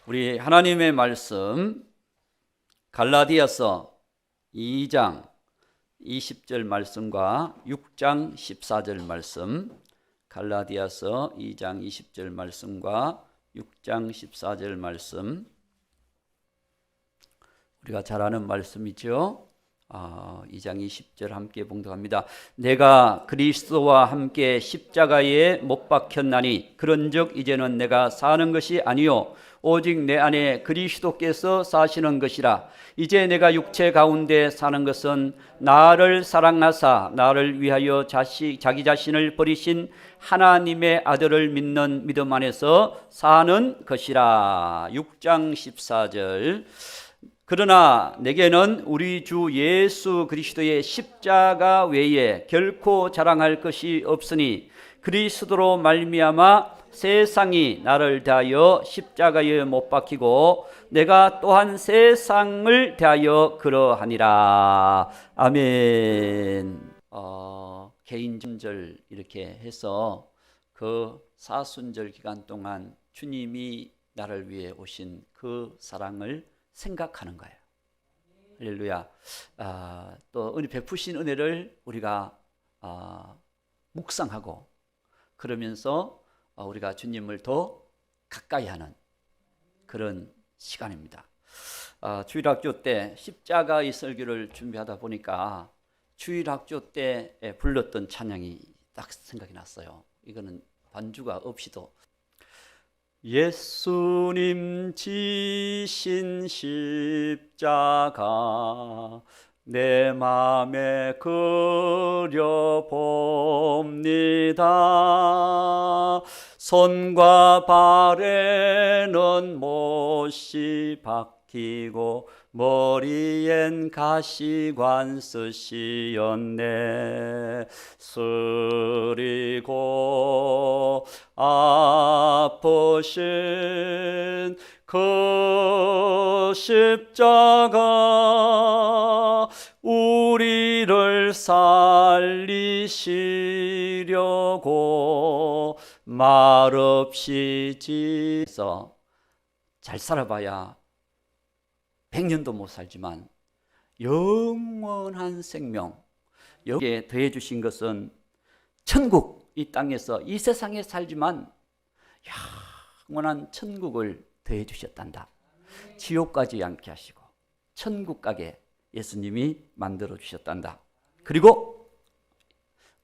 우리 하나님의 말씀 갈라디아서 2장 20절 말씀과 6장 14절 말씀, 갈라디아서 2장 20절 말씀과 6장 14절 말씀, 우리가 잘 아는 말씀이죠. 2장 20절 함께 봉독합니다. 내가 그리스도와 함께 십자가에 못 박혔나니 그런즉 이제는 내가 사는 것이 아니요 오직 내 안에 그리스도께서 사시는 것이라. 이제 내가 육체 가운데 사는 것은 나를 사랑하사 나를 위하여 자기 자신을 버리신 하나님의 아들을 믿는 믿음 안에서 사는 것이라. 6장 14절. 그러나 내게는 우리 주 예수 그리스도의 십자가 외에 결코 자랑할 것이 없으니 그리스도로 말미암아 세상이 나를 대하여 십자가에 못 박히고 내가 또한 세상을 대하여 그러하니라. 아멘. 개인절 이렇게 해서 그 사순절 기간 동안 주님이 나를 위해 오신 그 사랑을 생각하는 거예요. 할렐루야. 또 은혜 베푸신 은혜를 우리가 묵상하고 그러면서 우리가 주님을 더 가까이 하는 그런 시간입니다. 주일학교 때 십자가의 설교를 준비하다 보니까 주일학교 때 불렀던 찬양이 딱 생각이 났어요. 이거는 반주가 없이도 예수님 지신 십자가 내 맘에 그려봅니다. 손과 발에는 못이 박히고 머리엔 가시관 쓰시었네. 쓰리고 아프신 그 십자가 우리를 살리시려고 말없이 지서 잘 살아봐야 100년도 못 살지만 영원한 생명, 여기에 더해 주신 것은 천국, 이 땅에서 이 세상에 살지만 영원한 천국을 더해 주셨단다. 지옥 가지 않게 하시고 천국 가게 예수님이 만들어 주셨단다. 그리고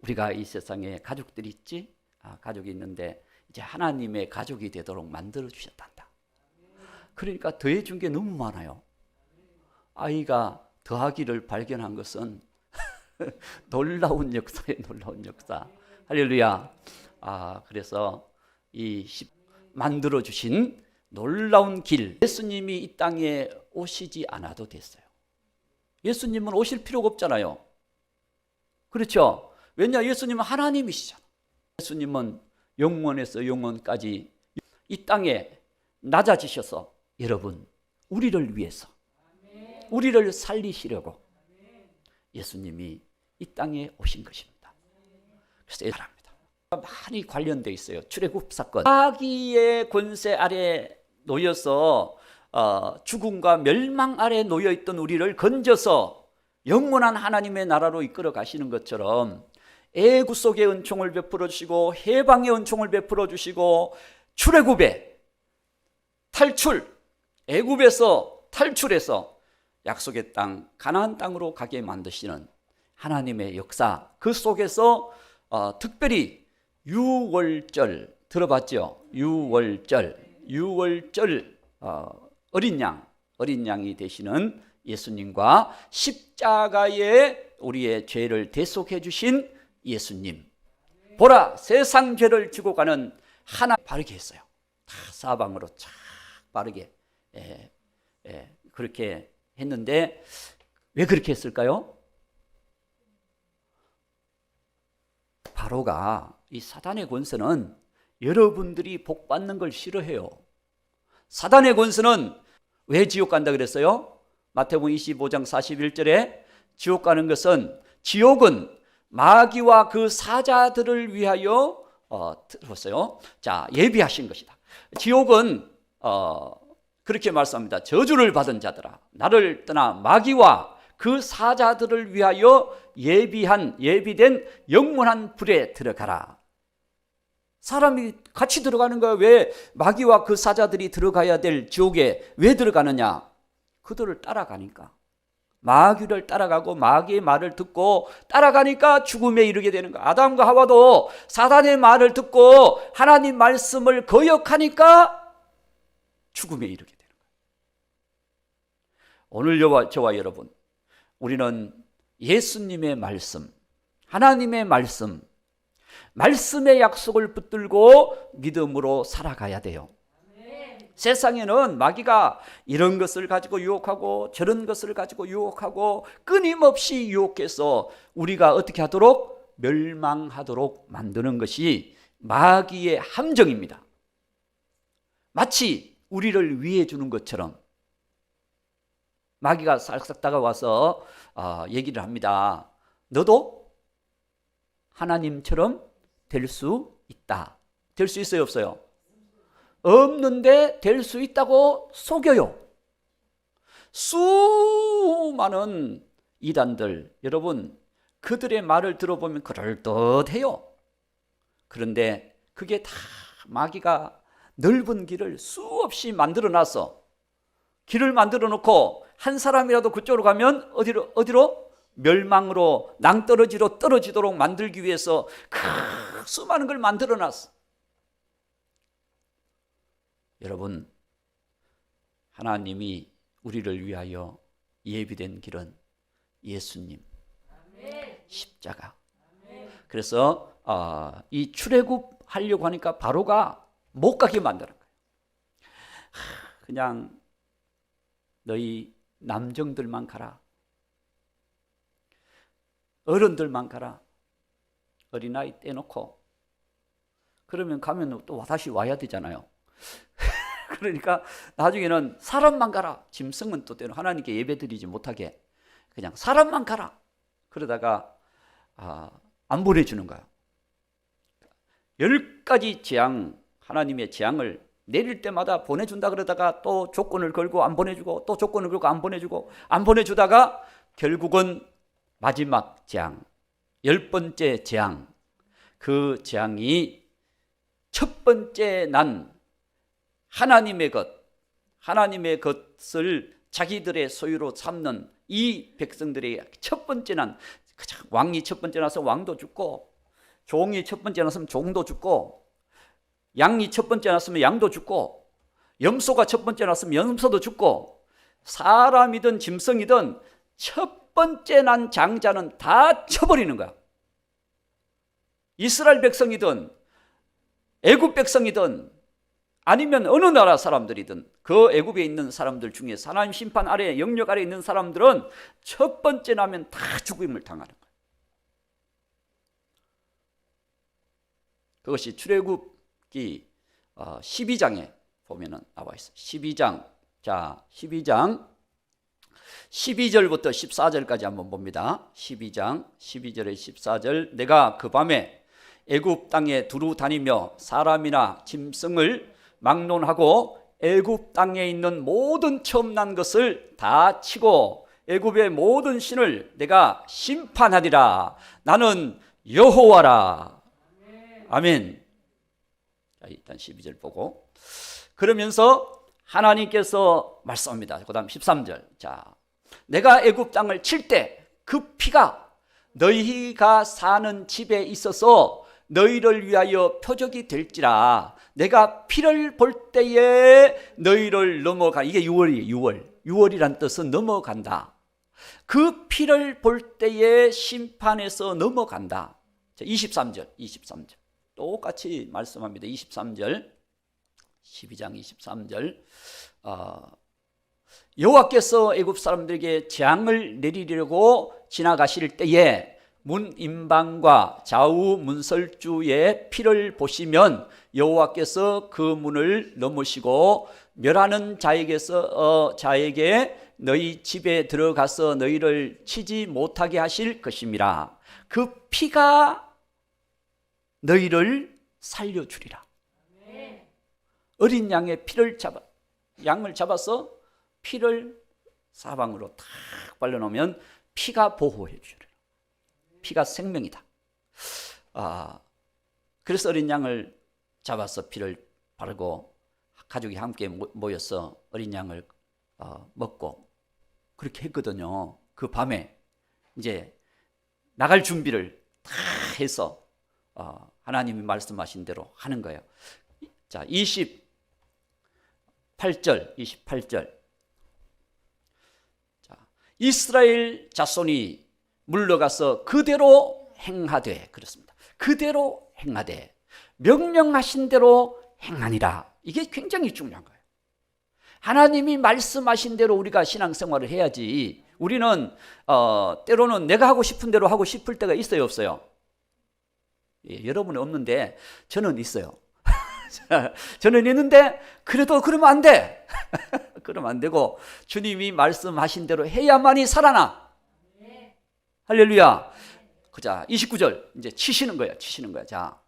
우리가 이 세상에 가족들이 있지? 가족이 있는데 이제 하나님의 가족이 되도록 만들어 주셨단다. 그러니까 더해 준 게 너무 많아요. 아이가 더하기를 발견한 것은 놀라운 역사에 놀라운 역사. 할렐루야. 그래서 이 만들어 주신 놀라운 길, 예수님이 이 땅에 오시지 않아도 됐어요. 예수님은 오실 필요가 없잖아요. 그렇죠? 왜냐? 예수님은 하나님이시잖아. 예수님은 영원에서 영원까지 이 땅에 낮아지셔서 여러분 우리를 위해서 우리를 살리시려고 예수님이 이 땅에 오신 것입니다. 그래서 사랑합니다. 많이 관련되어 있어요. 출애굽 사건. 마귀의 권세 아래 놓여서 죽음과 멸망 아래 놓여있던 우리를 건져서 영원한 하나님의 나라로 이끌어 가시는 것처럼 애굽 속의 은총을 베풀어 주시고 해방의 은총을 베풀어 주시고 출애굽의 탈출, 애굽에서 탈출해서 약속의 땅 가나안 땅으로 가게 만드시는 하나님의 역사, 그 속에서 특별히 유월절 들어봤죠? 유월절 어린 양이 되시는 예수님과 십자가에 우리의 죄를 대속해 주신 예수님. 보라, 세상 죄를 지고 가는 하나 바르게 했어요. 다 사방으로 쫙 바르게 그렇게 했는데 왜 그렇게 했을까요? 바로가 이 사단의 권세는 여러분들이 복 받는 걸 싫어해요. 사단의 권세는 왜 지옥 간다 그랬어요? 마태복음 25장 41절에 지옥 가는 것은, 지옥은 마귀와 그 사자들을 위하여 들었어요. 자, 예비하신 것이다. 지옥은 그렇게 말씀합니다. 저주를 받은 자들아, 나를 떠나 마귀와 그 사자들을 위하여 예비된 영원한 불에 들어가라. 사람이 같이 들어가는 거야. 왜 마귀와 그 사자들이 들어가야 될 지옥에 왜 들어가느냐? 그들을 따라가니까. 마귀를 따라가고 마귀의 말을 듣고 따라가니까 죽음에 이르게 되는 거야. 아담과 하와도 사단의 말을 듣고 하나님 말씀을 거역하니까 죽음에 이르게 되는 거야. 오늘 저와 여러분, 우리는 예수님의 말씀, 하나님의 말씀의 약속을 붙들고 믿음으로 살아가야 돼요. 세상에는 마귀가 이런 것을 가지고 유혹하고 저런 것을 가지고 유혹하고 끊임없이 유혹해서 우리가 어떻게 하도록? 멸망하도록 만드는 것이 마귀의 함정입니다. 마치 우리를 위해 주는 것처럼 마귀가 싹싹 다가와서 얘기를 합니다. 너도 하나님처럼 될 수 있다. 될 수 있어요, 없어요? 없는데 될 수 있다고 속여요. 수많은 이단들, 여러분, 그들의 말을 들어보면 그럴듯해요. 그런데 그게 다 마귀가 넓은 길을 수없이 만들어 놨어. 길을 만들어 놓고 한 사람이라도 그쪽으로 가면 어디로? 멸망으로, 낭떠러지로 떨어지도록 만들기 위해서 수많은 걸 만들어 놨어. 여러분, 하나님이 우리를 위하여 예비된 길은 예수님, 십자가. 그래서 이 출애굽 하려고 하니까 바로가 못 가게 만드는 거예요. 그냥 너희 남정들만 가라. 어른들만 가라. 어린아이 떼놓고. 그러면 가면 또 다시 와야 되잖아요. 그러니까 나중에는 사람만 가라. 짐승은 또 때로 하나님께 예배드리지 못하게 그냥 사람만 가라. 그러다가 안 보내주는 거야. 10가지 재앙, 하나님의 재앙을 내릴 때마다 보내준다 그러다가 또 조건을 걸고 안 보내주고 또 조건을 걸고 안 보내주고 안 보내주다가 결국은 마지막 재앙, 10번째 재앙, 그 재앙이 첫 번째 난 하나님의 것을 자기들의 소유로 삼는 이 백성들의 첫 번째 난, 왕이 첫 번째 나서 왕도 죽고, 종이 첫 번째 났으면 종도 죽고, 양이 첫 번째 났으면 양도 죽고, 염소가 첫 번째 났으면 염소도 죽고, 사람이든 짐승이든 첫 번째 난 장자는 다 쳐버리는 거야. 이스라엘 백성이든 애굽 백성이든 아니면 어느 나라 사람들이든 그 애굽에 있는 사람들 중에 하나님 심판 아래 영역 아래 있는 사람들은 첫 번째 나면 다 죽임을 당하는 거예요. 그것이 출애굽기 12장에 보면은 나와 있어요. 12장. 자, 12장 12절부터 14절까지 한번 봅니다. 12장 12절에 14절. 내가 그 밤에 애굽 땅에 두루 다니며 사람이나 짐승을 막론하고 애굽 땅에 있는 모든 처음 난 것을 다 치고 애굽의 모든 신을 내가 심판하리라. 나는 여호와라. 아멘. 자, 일단 12절 보고 그러면서 하나님께서 말씀합니다. 그 다음 13절. 자, 내가 애굽 땅을 칠 때 그 피가 너희가 사는 집에 있어서 너희를 위하여 표적이 될지라. 내가 피를 볼 때에 너희를 넘어가. 이게 6월이에요. 6월이란 뜻은 넘어간다. 그 피를 볼 때에 심판에서 넘어간다. 자, 23절 똑같이 말씀합니다. 23절 12장 23절 여호와께서 애굽 사람들에게 재앙을 내리려고 지나가실 때에 문임방과 좌우 문설주의 피를 보시면 여호와께서 그 문을 넘으시고 멸하는 자에게 너희 집에 들어가서 너희를 치지 못하게 하실 것임이라. 그 피가 너희를 살려주리라. 어린 양의 피를 잡아 양을 잡아서 피를 사방으로 탁 발라놓으면 피가 보호해 주셔요. 피가 생명이다. 그래서 어린 양을 잡아서 피를 바르고 가족이 함께 모여서 어린 양을 먹고 그렇게 했거든요. 그 밤에 이제 나갈 준비를 다 해서 하나님이 말씀하신 대로 하는 거예요. 자, 28절. 자, 이스라엘 자손이 물러가서 그대로 행하되, 그렇습니다. 그대로 행하되 명령하신 대로 행하니라. 이게 굉장히 중요한 거예요. 하나님이 말씀하신 대로 우리가 신앙생활을 해야지. 우리는 때로는 내가 하고 싶은 대로 하고 싶을 때가 있어요, 없어요? 예, 여러분은 없는데 저는 있어요. 저는 있는데 그래도 그러면 안 돼. 그러면 안 되고 주님이 말씀하신 대로 해야만이 살아나. 할렐루야. 자, 29절 이제 치시는 거야. 자,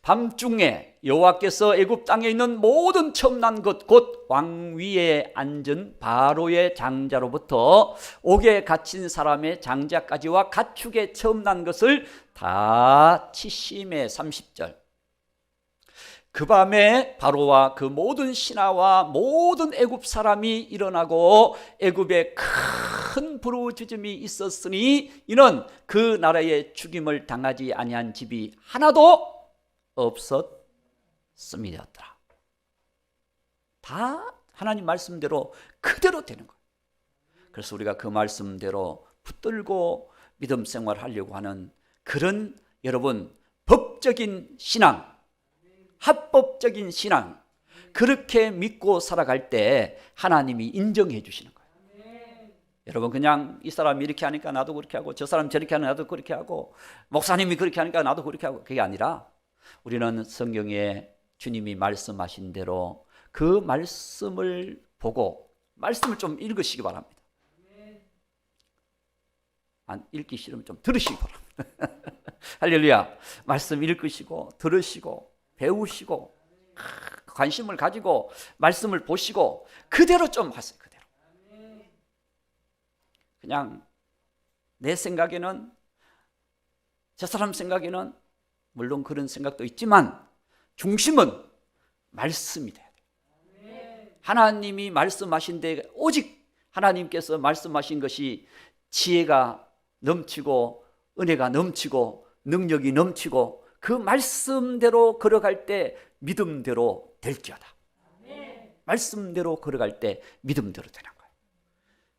밤중에 여호와께서 애굽 땅에 있는 모든 첨난 것 곧 왕위에 앉은 바로의 장자로부터 옥에 갇힌 사람의 장자까지와 가축에 첨난 것을 다 치심에 30절. 그 밤에 바로와 그 모든 신하와 모든 애굽 사람이 일어나고 애굽에 큰 부르짖음이 있었으니 이는 그 나라에 죽임을 당하지 아니한 집이 하나도 없었음이었더라. 다 하나님 말씀대로 그대로 되는 거예요. 그래서 우리가 그 말씀대로 붙들고 믿음 생활하려고 하는 그런 여러분 법적인 신앙, 합법적인 신앙, 그렇게 믿고 살아갈 때 하나님이 인정해 주시는 거예요. 여러분 그냥 이 사람이 이렇게 하니까 나도 그렇게 하고 저 사람이 저렇게 하니까 나도 그렇게 하고 목사님이 그렇게 하니까 나도 그렇게 하고, 그게 아니라 우리는 성경에 주님이 말씀하신 대로 그 말씀을 보고 말씀을 좀 읽으시기 바랍니다. 안 읽기 싫으면 좀 들으시기 바랍니다. 할렐루야. 말씀 읽으시고 들으시고 배우시고 관심을 가지고 말씀을 보시고 그대로 좀 하세요. 그대로. 그냥 내 생각에는, 저 사람 생각에는 물론 그런 생각도 있지만 중심은 말씀이 돼야 돼요. 하나님이 말씀하신 데 오직 하나님께서 말씀하신 것이 지혜가 넘치고 은혜가 넘치고 능력이 넘치고 그 말씀대로 걸어갈 때 믿음대로 될지어다. 말씀대로 걸어갈 때 믿음대로 되는 거예요.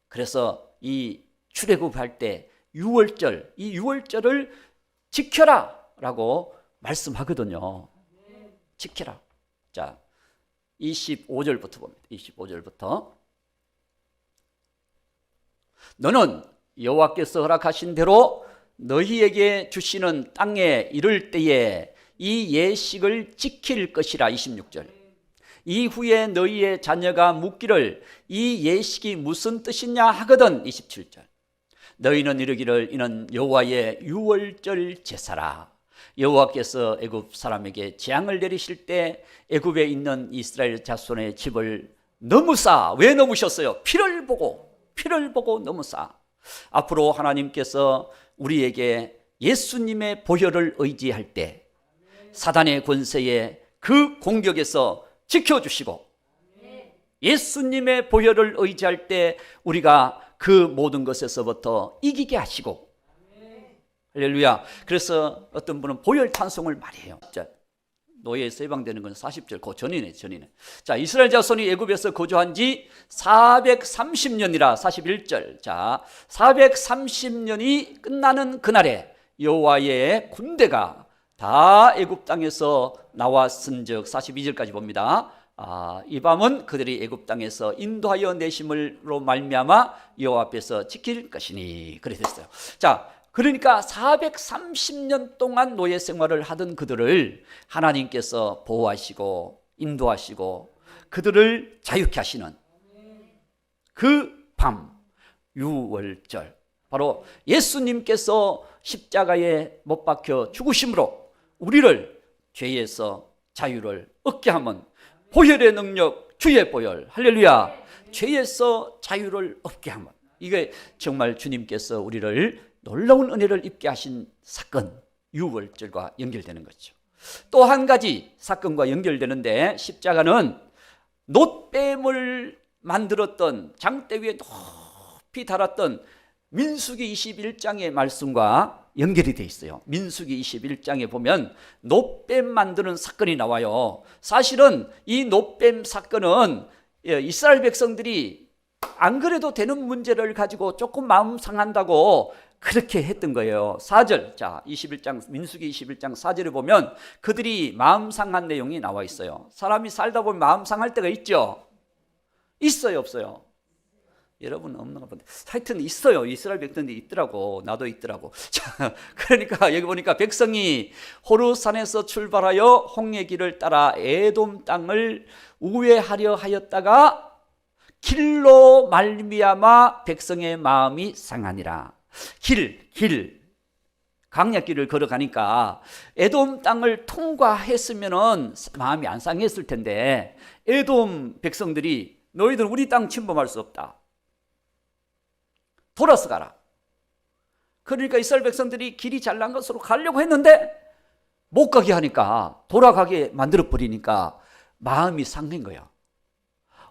그래서 이 출애굽할 때 유월절, 이 유월절을 지켜라 라고 말씀하거든요. 지켜라. 자, 25절부터 봅니다. 25절부터. 너는 여호와께서 허락하신 대로 너희에게 주시는 땅에 이를 때에 이 예식을 지킬 것이라. 26절. 이후에 너희의 자녀가 묻기를 이 예식이 무슨 뜻이냐 하거든. 27절. 너희는 이르기를 이는 여호와의 유월절 제사라. 여호와께서 애굽 사람에게 재앙을 내리실 때 애굽에 있는 이스라엘 자손의 집을 넘으사. 왜 넘으셨어요? 피를 보고 넘으사. 앞으로 하나님께서 우리에게 예수님의 보혈을 의지할 때 사단의 권세에 그 공격에서 지켜주시고 예수님의 보혈을 의지할 때 우리가 그 모든 것에서부터 이기게 하시고. 할렐루야. 그래서 어떤 분은 보혈 찬송을 많이 해요. 노예에서 해방되는 건 40절 그 전이네. 자, 이스라엘 자손이 애굽에서 거주한 지 430년이라. 41절. 자, 430년이 끝나는 그날에 여호와의 군대가 다 애굽 땅에서 나왔은즉. 42절까지 봅니다. 이 밤은 그들이 애굽 땅에서 인도하여 내심으로 말미암아 여호와 앞에서 지킬 것이니. 그래 됐어요. 자, 그러니까 430년 동안 노예 생활을 하던 그들을 하나님께서 보호하시고 인도하시고 그들을 자유케 하시는 그 밤, 유월절, 바로 예수님께서 십자가에 못 박혀 죽으심으로 우리를 죄에서 자유를 얻게 하면 보혈의 능력, 주의 보혈. 할렐루야. 죄에서 자유를 얻게 하면, 이게 정말 주님께서 우리를 놀라운 은혜를 입게 하신 사건, 유월절과 연결되는 거죠. 또 한 가지 사건과 연결되는데, 십자가는 놋뱀을 만들었던, 장대 위에 높이 달았던 민수기 21장의 말씀과 연결이 되어 있어요. 민수기 21장에 보면 놋뱀 만드는 사건이 나와요. 사실은 이 놋뱀 사건은 이스라엘 백성들이 안 그래도 되는 문제를 가지고 조금 마음 상한다고 그렇게 했던 거예요. 4절, 자 21장, 민수기 21장 4절에 보면 그들이 마음 상한 내용이 나와 있어요. 사람이 살다 보면 마음 상할 때가 있죠. 있어요, 없어요? 여러분 없는가 본데, 하여튼 있어요. 이스라엘 백성들이 있더라고. 나도 있더라고. 자, 그러니까 여기 보니까 백성이 호르산에서 출발하여 홍해 길을 따라 에돔 땅을 우회하려 하였다가 길로 말미암아 백성의 마음이 상하니라. 광야길을 걸어가니까 에돔 땅을 통과했으면은 마음이 안 상했을 텐데, 에돔 백성들이 너희들 우리 땅 침범할 수 없다, 돌아서 가라. 그러니까 이스라엘 백성들이 길이 잘난 것으로 가려고 했는데 못 가게 하니까, 돌아가게 만들어 버리니까 마음이 상한 거야.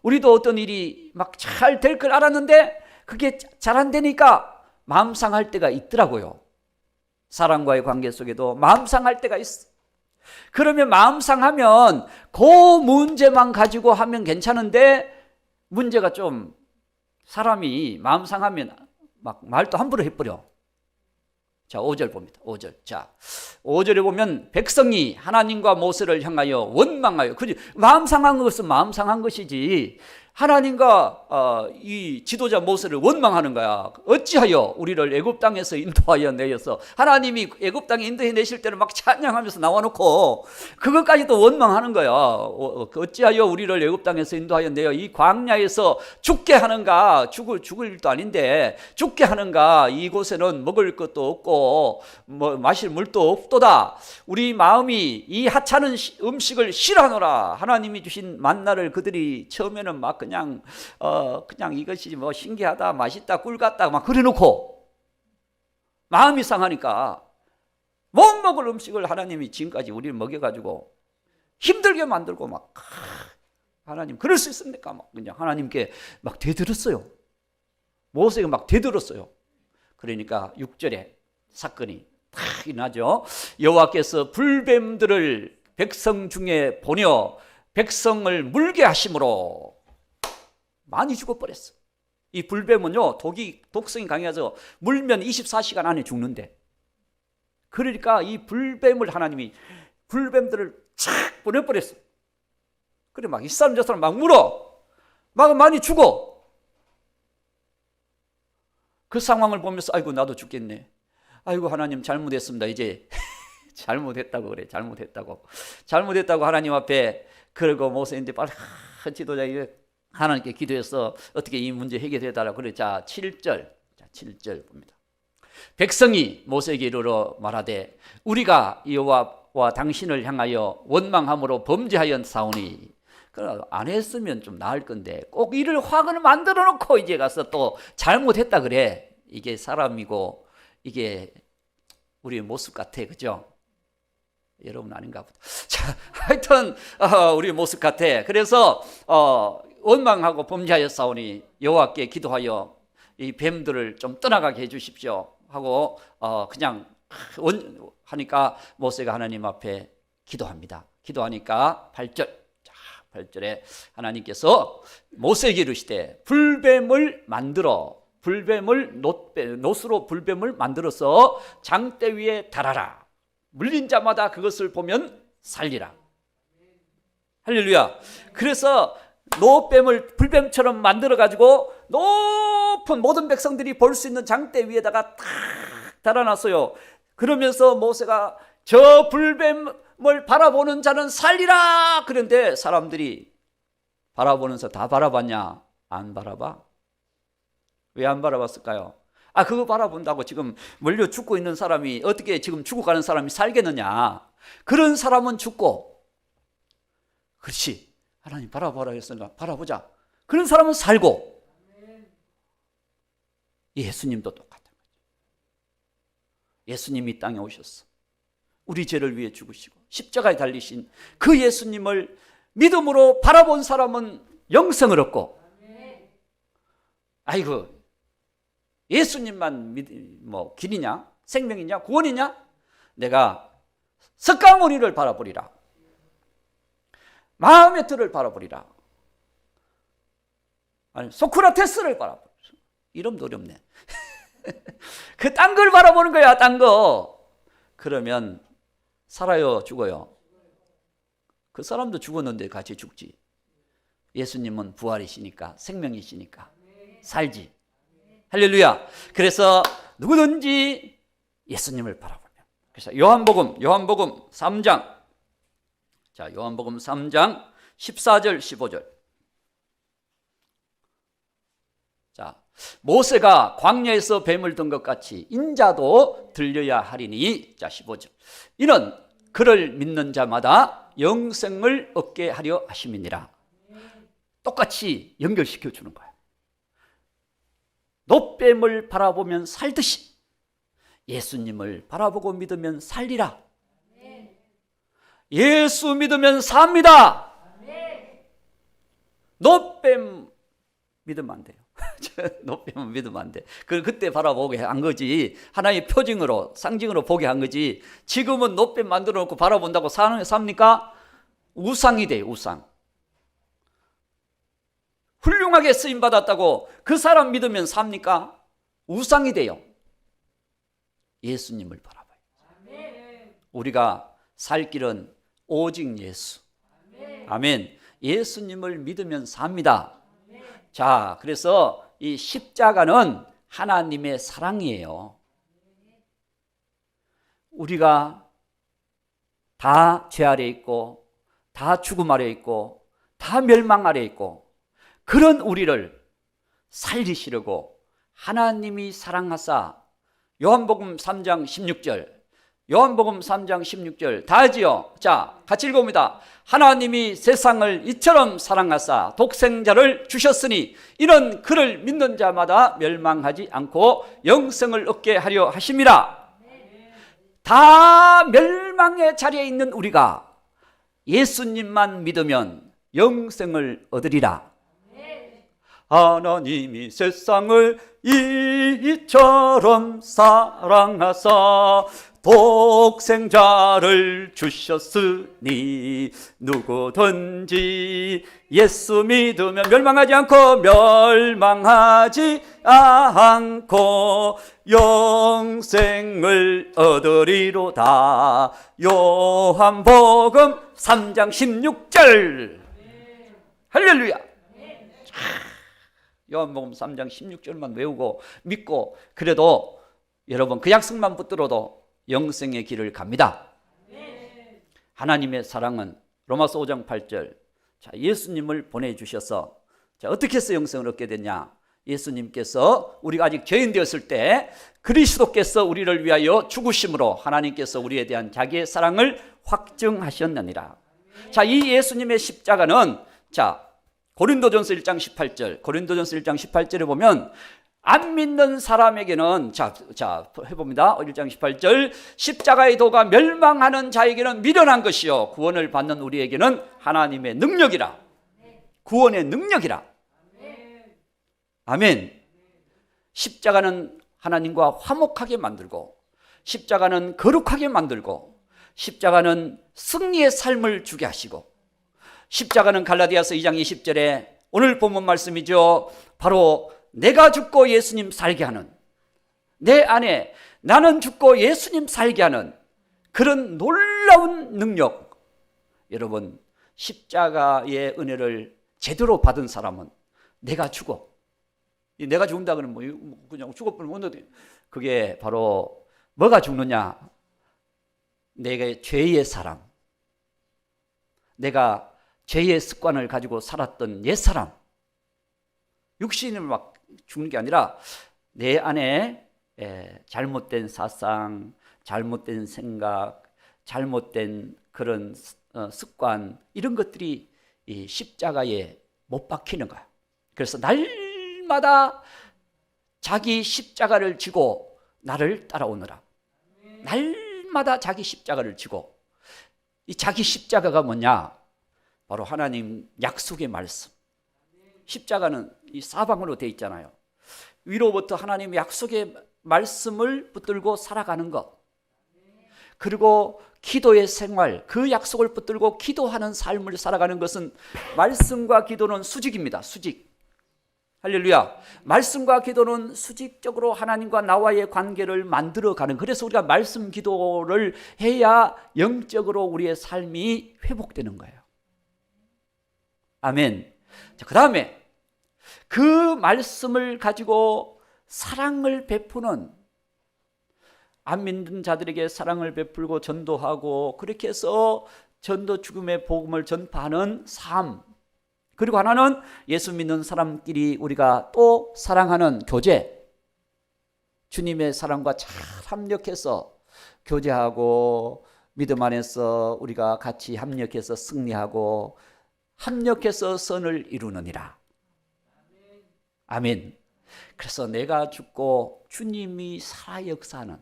우리도 어떤 일이 막 잘 될 걸 알았는데 그게 잘 안 되니까 마음 상할 때가 있더라고요. 사람과의 관계 속에도 마음 상할 때가 있어. 그러면 마음 상하면 그 문제만 가지고 하면 괜찮은데, 문제가 좀, 사람이 마음 상하면 막 말도 함부로 해버려. 자, 5절 봅니다. 5절. 자, 5절에 보면 백성이 하나님과 모세를 향하여 원망하여, 그지? 마음 상한 것은 마음 상한 것이지, 하나님과 이 지도자 모세를 원망하는 거야. 어찌하여 우리를 애굽 땅에서 인도하여 내어서, 하나님이 애굽 땅에 인도해 내실 때는 막 찬양하면서 나와놓고 그것까지도 원망하는 거야. 어찌하여 우리를 애굽 땅에서 인도하여 내어 이 광야에서 죽게 하는가? 죽을 일도 아닌데 죽게 하는가? 이곳에는 먹을 것도 없고 뭐 마실 물도 없도다. 우리 마음이 이 하찮은 음식을 싫어하노라. 하나님이 주신 만나를 그들이 처음에는 막 그냥 이것이 뭐 신기하다, 맛있다, 꿀 같다 막 그래놓고 마음이 상하니까 못 먹을 음식을 하나님이 지금까지 우리를 먹여가지고 힘들게 만들고 막, 하나님 그럴 수 있습니까? 막 그냥 하나님께 막 대들었어요. 모세가 막 대들었어요. 그러니까 6절에 사건이 딱 일어나죠. 여호와께서 불뱀들을 백성 중에 보내어 백성을 물게 하심으로 많이 죽어버렸어. 이 불뱀은요, 독성이 강해서 물면 24시간 안에 죽는데, 그러니까 이 불뱀을 하나님이 불뱀들을 착 보내버렸어. 그래 막 이 사람 저 사람 막 물어, 막 많이 죽어. 그 상황을 보면서 아이고 나도 죽겠네. 아이고 하나님 잘못했습니다. 이제 잘못했다고 그래. 잘못했다고 하나님 앞에. 그리고 모세인데 빨리 지도자 하나님께 기도해서 어떻게 이 문제 해결해달라 그래. 자 7절 봅니다. 백성이 모세에게 이르러 말하되 우리가 여호와와 당신을 향하여 원망함으로 범죄하였사오니. 안 했으면 좀 나을 건데 꼭 이를 화근을 만들어 놓고 이제 가서 또 잘못했다 그래. 이게 사람이고 이게 우리의 모습 같아, 그죠? 여러분 아닌가 보다. 자, 하여튼 우리의 모습 같아. 그래서 원망하고 범죄하였사오니 여호와께 기도하여 이 뱀들을 좀 떠나가게 해주십시오 하고 그냥 하니까 모세가 하나님 앞에 기도합니다. 기도하니까 8절에 하나님께서 모세에게 이르시되 불뱀을 놋으로 불뱀을 만들어서 장대 위에 달아라. 물린 자마다 그것을 보면 살리라. 할렐루야. 그래서 놋뱀을 불뱀처럼 만들어 가지고 높은 모든 백성들이 볼 수 있는 장대 위에다가 탁 달아놨어요. 그러면서 모세가 저 불뱀을 바라보는 자는 살리라. 그런데 사람들이 바라보면서 다 바라봤냐? 안 바라봐. 왜 안 바라봤을까요? 그거 바라본다고 지금 몰려 죽고 있는 사람이 어떻게 지금 죽어가는 사람이 살겠느냐? 그런 사람은 죽고, 그렇지, 하나님 바라보라 했으니까 바라보자. 그런 사람은 살고, 예수님도 똑같은 거죠. 예수님이 이 땅에 오셨어. 우리 죄를 위해 죽으시고 십자가에 달리신 그 예수님을 믿음으로 바라본 사람은 영생을 얻고, 아이고 예수님만 뭐 길이냐, 생명이냐, 구원이냐? 내가 석가모니를 바라보리라, 마음의 틀을 바라보리라, 아니 소크라테스를 바라보리라. 이름도 어렵네. 그 딴 걸 바라보는 거야, 딴 거. 그러면 살아요, 죽어요? 그 사람도 죽었는데 같이 죽지. 예수님은 부활이시니까, 생명이시니까 살지. 할렐루야. 그래서 누구든지 예수님을 바라보면, 그래서 요한복음 3장, 자, 요한복음 3장 14절 15절. 자, 모세가 광야에서 뱀을 든 것 같이 인자도 들려야 하리니, 자 15절. 이는 그를 믿는 자마다 영생을 얻게 하려 하심이니라. 똑같이 연결시켜 주는 거야. 놋뱀을 바라보면 살듯이 예수님을 바라보고 믿으면 살리라. 예수 믿으면 삽니다. 놋뱀 믿으면 안 돼요. 놋뱀은 믿으면 안 돼. 그때 바라보게 한 거지. 하나의 표징으로, 상징으로 보게 한 거지. 지금은 놋뱀 만들어 놓고 바라본다고 삽니까? 우상이 돼요, 우상. 훌륭하게 쓰임 받았다고 그 사람 믿으면 삽니까? 우상이 돼요. 예수님을 바라봐요. 우리가 살 길은 오직 예수. 아멘. 예수님을 믿으면 삽니다. 자, 그래서 이 십자가는 하나님의 사랑이에요. 우리가 다 죄 아래 있고, 다 죽음 아래 있고, 다 멸망 아래 있고, 그런 우리를 살리시려고 하나님이 사랑하사, 요한복음 3장 16절, 요한복음 3장 16절 다 하지요. 자, 같이 읽어봅니다. 하나님이 세상을 이처럼 사랑하사 독생자를 주셨으니 이는 그를 믿는 자마다 멸망하지 않고 영생을 얻게 하려 하심이라. 다 멸망의 자리에 있는 우리가 예수님만 믿으면 영생을 얻으리라. 하나님이 세상을 이처럼 사랑하사 독생자를 주셨으니 누구든지 예수 믿으면 멸망하지 않고 영생을 얻으리로다. 요한복음 3장 16절. 할렐루야. 요한복음 3장 16절만 외우고 믿고, 그래도 여러분 그 약속만 붙들어도 영생의 길을 갑니다. 하나님의 사랑은 로마서 5장 8절. 자, 예수님을 보내주셔서, 자, 어떻게 해서 영생을 얻게 됐냐? 예수님께서 우리가 아직 죄인 되었을 때 그리스도께서 우리를 위하여 죽으심으로 하나님께서 우리에 대한 자기의 사랑을 확증하셨느니라. 자, 이 예수님의 십자가는, 자, 고린도전서 1장 18절에 보면 안 믿는 사람에게는, 자 해봅니다. 1장 18절. 십자가의 도가 멸망하는 자에게는 미련한 것이요 구원을 받는 우리에게는 하나님의 능력이라. 구원의 능력이라. 아멘. 십자가는 하나님과 화목하게 만들고, 십자가는 거룩하게 만들고, 십자가는 승리의 삶을 주게 하시고, 십자가는 갈라디아서 2장 20절에 오늘 본문 말씀이죠. 바로 내가 죽고 예수님 살게 하는, 내 안에 나는 죽고 예수님 살게 하는 그런 놀라운 능력. 여러분, 십자가의 은혜를 제대로 받은 사람은 내가 죽어. 내가 죽는다 그러면 뭐 그냥 죽어버리면 어떻게? 그게 바로 뭐가 죽느냐? 내가 죄의 사람, 내가 죄의 습관을 가지고 살았던 옛사람, 육신을 막 죽는 게 아니라 내 안에 잘못된 사상, 잘못된 생각, 잘못된 그런 습관, 이런 것들이 이 십자가에 못 박히는 거야. 그래서 날마다 자기 십자가를 지고 나를 따라오느라. 날마다 자기 십자가를 지고. 이 자기 십자가가 뭐냐? 바로 하나님 약속의 말씀. 십자가는 이 사방으로 돼 있잖아요. 위로부터 하나님 약속의 말씀을 붙들고 살아가는 것. 그리고 기도의 생활, 그 약속을 붙들고 기도하는 삶을 살아가는 것은 말씀과 기도는 수직입니다. 수직. 할렐루야. 말씀과 기도는 수직적으로 하나님과 나와의 관계를 만들어가는, 그래서 우리가 말씀 기도를 해야 영적으로 우리의 삶이 회복되는 거예요. 아멘. 자, 그 다음에 그 말씀을 가지고 사랑을 베푸는, 안 믿는 자들에게 사랑을 베풀고 전도하고, 그렇게 해서 전도 죽음의 복음을 전파하는 삶. 그리고 하나는 예수 믿는 사람끼리 우리가 또 사랑하는 교제. 주님의 사랑과 잘 합력해서 교제하고, 믿음 안에서 우리가 같이 합력해서 승리하고, 합력해서 선을 이루느니라. 아멘. 그래서 내가 죽고 주님이 살아 역사하는,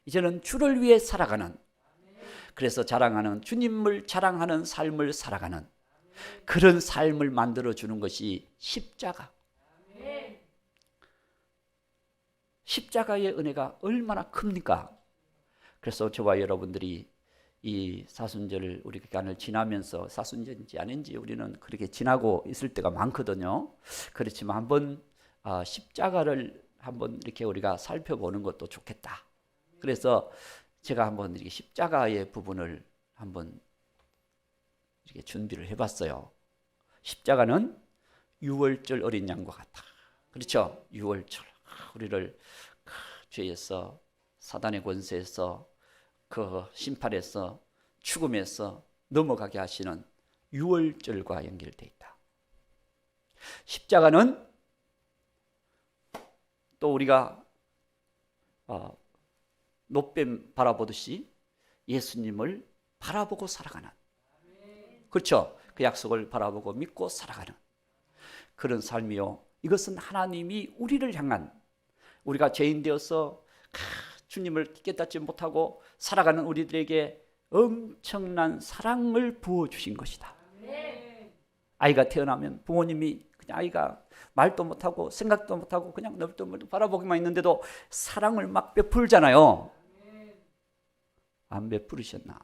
이제는 주를 위해 살아가는, 그래서 자랑하는, 주님을 자랑하는 삶을 살아가는 그런 삶을 만들어주는 것이 십자가. 십자가의 은혜가 얼마나 큽니까? 그래서 저와 여러분들이 이 사순절 우리 기간을 지나면서, 사순절인지 아닌지 우리는 그렇게 지나고 있을 때가 많거든요. 그렇지만 한번 십자가를 한번 이렇게 우리가 살펴보는 것도 좋겠다. 그래서 제가 한번 이렇게 십자가의 부분을 한번 이렇게 준비를 해봤어요. 십자가는 유월절 어린 양과 같다. 그렇죠? 유월절, 우리를 죄에서, 사단의 권세에서, 그 심판에서, 죽음에서 넘어가게 하시는 유월절과 연결되어 있다. 십자가는 또 우리가 놋뱀 바라보듯이 예수님을 바라보고 살아가는, 그렇죠? 그 약속을 바라보고 믿고 살아가는 그런 삶이요. 이것은 하나님이 우리를 향한, 우리가 죄인 되어서 주님을 깨닫지 못하고 살아가는 우리들에게 엄청난 사랑을 부어주신 것이다. 아이가 태어나면 부모님이 그냥 아이가 말도 못하고 생각도 못하고 그냥 널뚱널뚱 바라보기만 있는데도 사랑을 막 베풀잖아요. 안 베풀으셨나?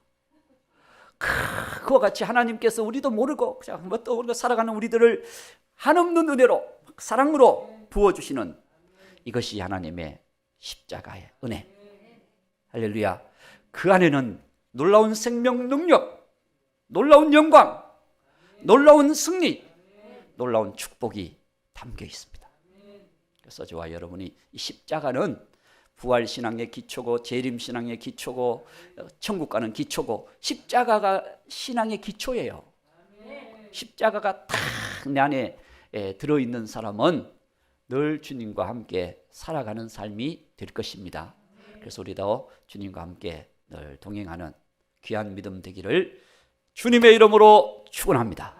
그와 같이 하나님께서 우리도 모르고 그냥 뭣도 모르고 살아가는 우리들을 한없는 은혜로, 사랑으로 부어주시는, 이것이 하나님의 십자가의 은혜. 할렐루야. 그 안에는 놀라운 생명 능력, 놀라운 영광, 놀라운 승리, 놀라운 축복이 담겨 있습니다. 그래서 저와 여러분이 이 십자가는 부활신앙의 기초고, 재림신앙의 기초고, 천국 가는 기초고, 십자가가 신앙의 기초예요. 십자가가 딱 내 안에 들어있는 사람은 늘 주님과 함께 살아가는 삶이 될 것입니다. 그래서 우리도 주님과 함께 늘 동행하는 귀한 믿음 되기를 주님의 이름으로 축원합니다.